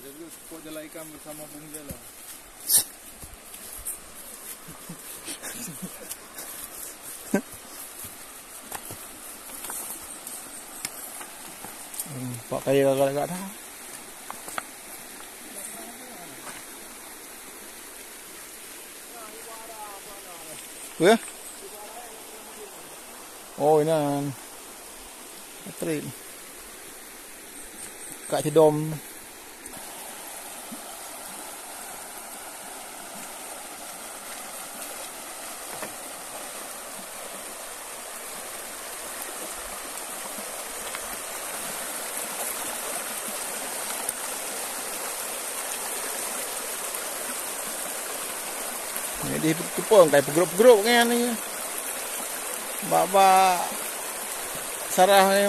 Jadi kok jala ikan bersama Bung Jala. Pak kaya agak-agak dah. Ya? Oh, ini Atrit. Kak Cedom. Di tepung kayak grup-grup kan ni. Bak sarah ni.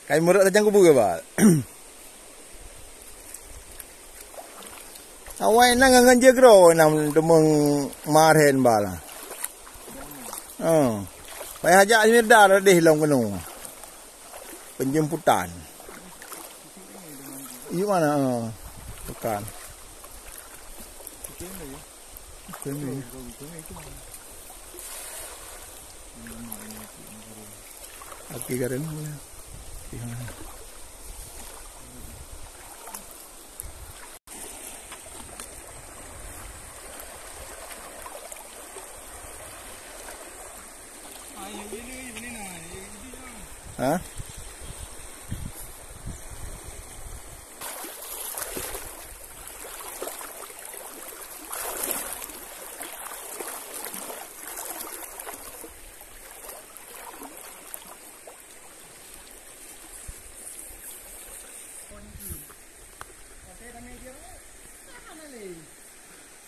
Kayak murah tajang kubu ke Pak? Awai nang ngan jegro nam demeng marhen bala. Pai hajak Mirda deh long penuh. Penjemputan. Iu mana? Bukan. Ini. Aki karen. Hah?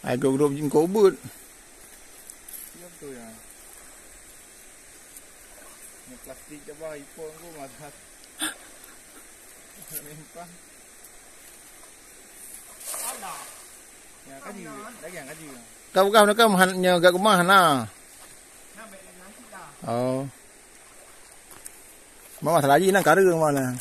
Ai grup jengkau but. Itu ya. Ini plastik coba ipon ku masak. Nempah. Ada. Ya kaji, lagi yang kaji. Kau nak hannya gak kumah na. Oh. Mama salah lagi nak kara mana.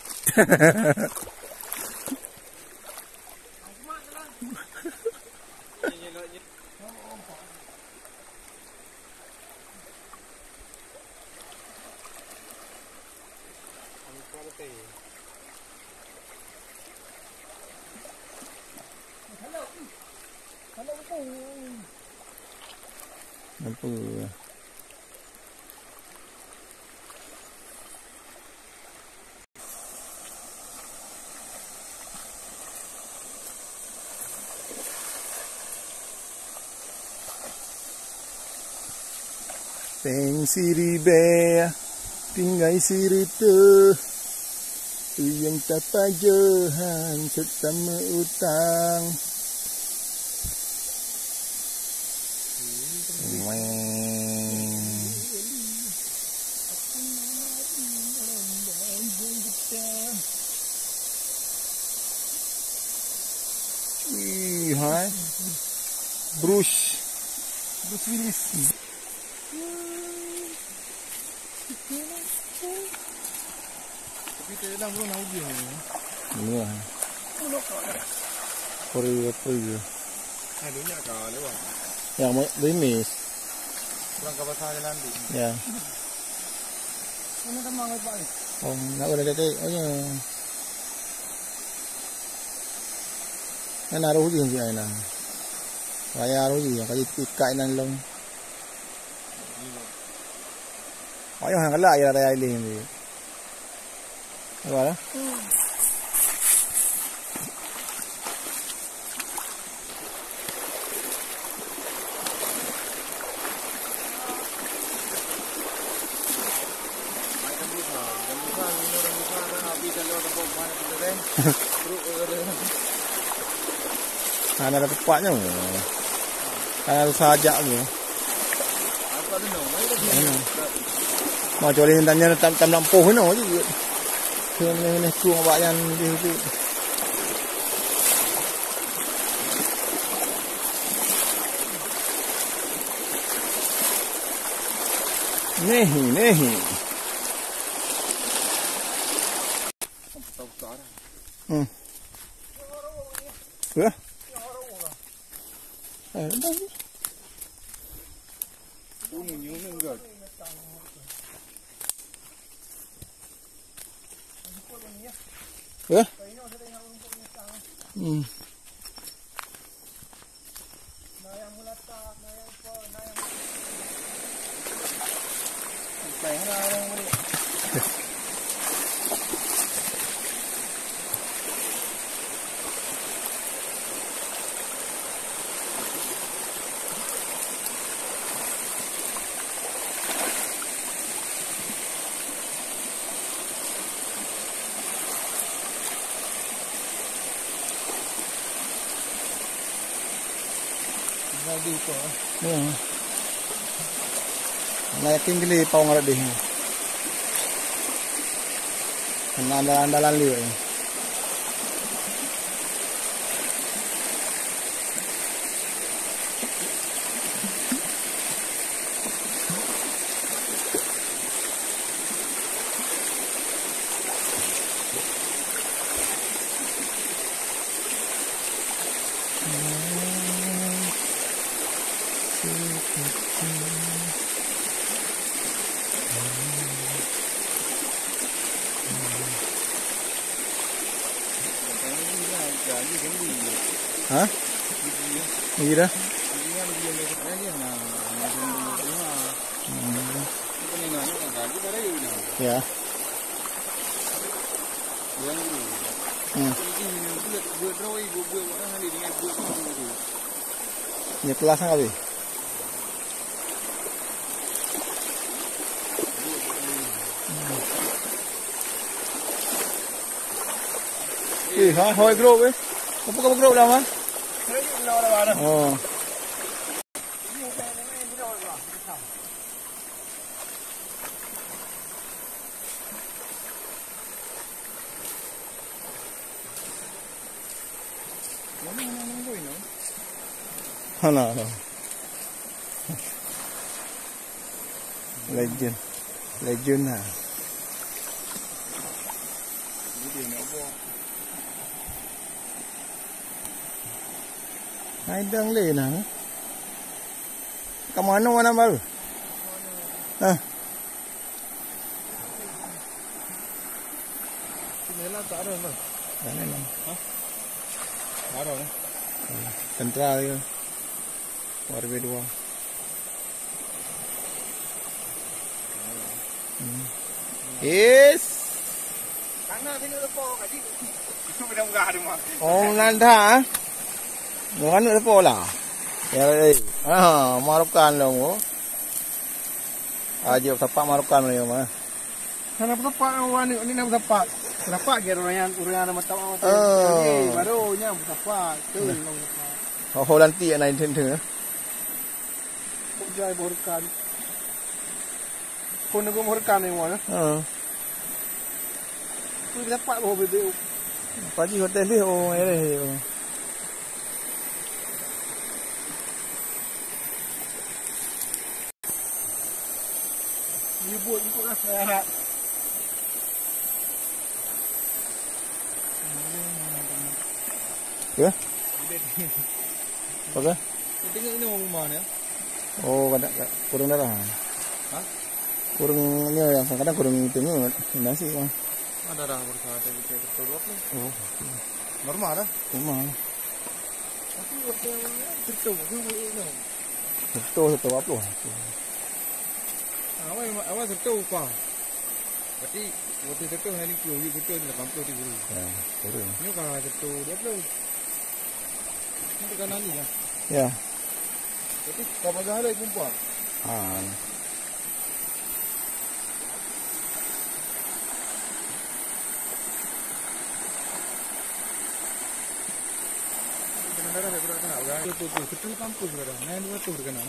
Apa? Peng siribe tinggai sirite yang tapajohan setama utang. Hai Bruce Willis. Tapi kita dah belum nak uji ni. Iya. Puri apa ya? Aduhnya kau lewat. Yang limis. Kurang kapal saja nanti. Ya. Ini kan mangai Pak. Oh, nak ada detik. Oh ya. Kan naruh je si Aina. Raya naruh je, kali ikat nan long. Ayo hang kala ya raya ini ni. Apa lah? Ada tepatnya. Ada sajak tu. Mau jualin tanya tam lampu ni je. Ini kurang banyak di situ. Nih. Ya. Ya. Dito. Naikin gili pau ngarat deh. Andalan liu. Hah? Iya dah. Ya. Ini kelas kali. Hoi grup eh. Apa grup lama? Oh. No. Legend lah. Hai đang lên hả? Kamu mana baru? Hah? Sini tak ada mah. Mana lah? Hah? Ada. Sentral ya. RB2. Yes. Karena sini ada po kaji. Itu benar enggak ada mah. Oh nanda. Bukan ada pola. Ya, marukan dong. Aja tapak marukan ya mah. Sana tapak awani ini nama tapak. Tapak dia orang yang mata mata. Baru nya tapak. Tu tapak. Oh Holanti yang lain tentu. Jai borkan. Pun aku borkan ni mana? Tu tapak bawa bebek. Pagi hotel ni ini. Ikut lah saya. Ya? Apa? Tengok ini orang mana? Oh, kurang darah. Hah? Kurangnya yang kadang kurang tengok nasi kan. Ada darah bersama kita betul apa? Oh, normal dah. Normal. Tapi waktu betul ini. Betul apa? Awak betul apa? Berarti waktu betul hari ni betul 80 ribu. Ya, betul. Ini kalau betul dia betul. Ini kanan ni ya. Ya. Jadi apa sahaja kumpul. Itu betul kampus berada. Nah, ini betul kan?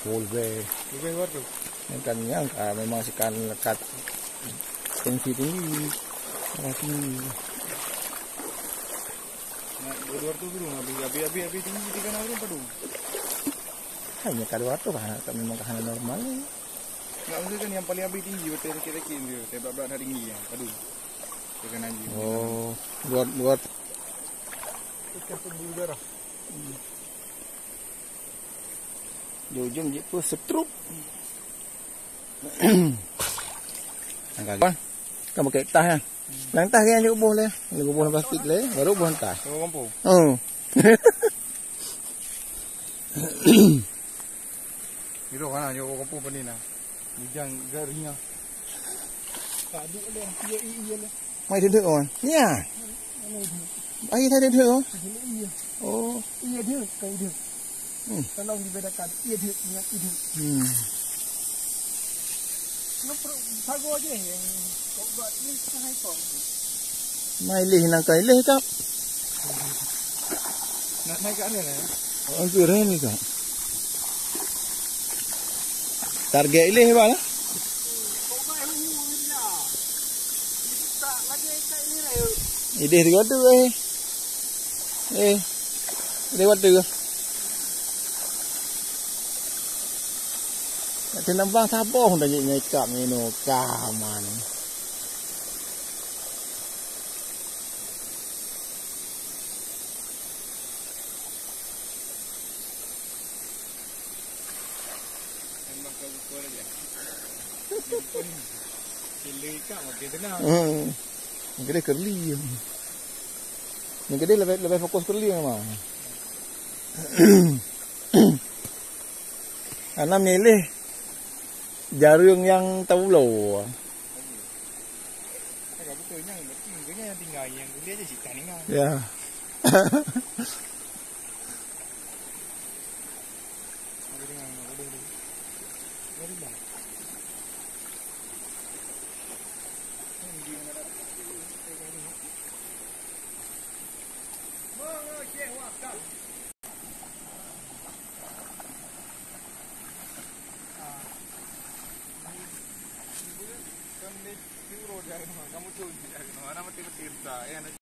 Boleh. Boleh betul. Ikannya memang ikan lekat tinggi. Darah tinggi. Nah, luar tu dulu, abi tinggi di kanan tu padu. Hanya keluar tu kan, memang kahana normal. Enggak maksudnya kan yang paling abi tinggi, betul kira-kira dia, tebak-tebak dah tinggi yang padu. Di kanan je. Oh, luar. Ikan pembuluh darah. Jom je pun setruk. Angkat. Kan pakai tas kan. Lantas kan juga boleh. Lagu buah plastik le, baru buah tas. Kau kampung. Oh. Itu kan aja kau kampung panin nah. Bujang garingnya. Tak ada le, iya le. Mai thưa rồi. Nha. Ai thay thưa rồi. Iya. Oh. Iya dia, kau dia. Tolong dibedakan. Iya dia dengan itu. Nó sago aja yang kau buat ni sangat kau. Mai leh nang kai leh kap. Nak naik ke mana? Ang kira ni kap. Target leh ba lah? Kau buat yang ni dia. Tak lagi kat ini lah. Ide dia tu lewat tu. Nak nambang sabar hendak nyai kap ni no kaman. Tembak kau pukul aja. Pilih kau makin tenang. Yang gede curly. Yang gede lebih fokus curly memang. Karena milih jarum yang tahu. Agak betulnya, mungkinnya yang tinggal yang dia aja sih tinggal. Ya. Kamu tuh, mana mati mati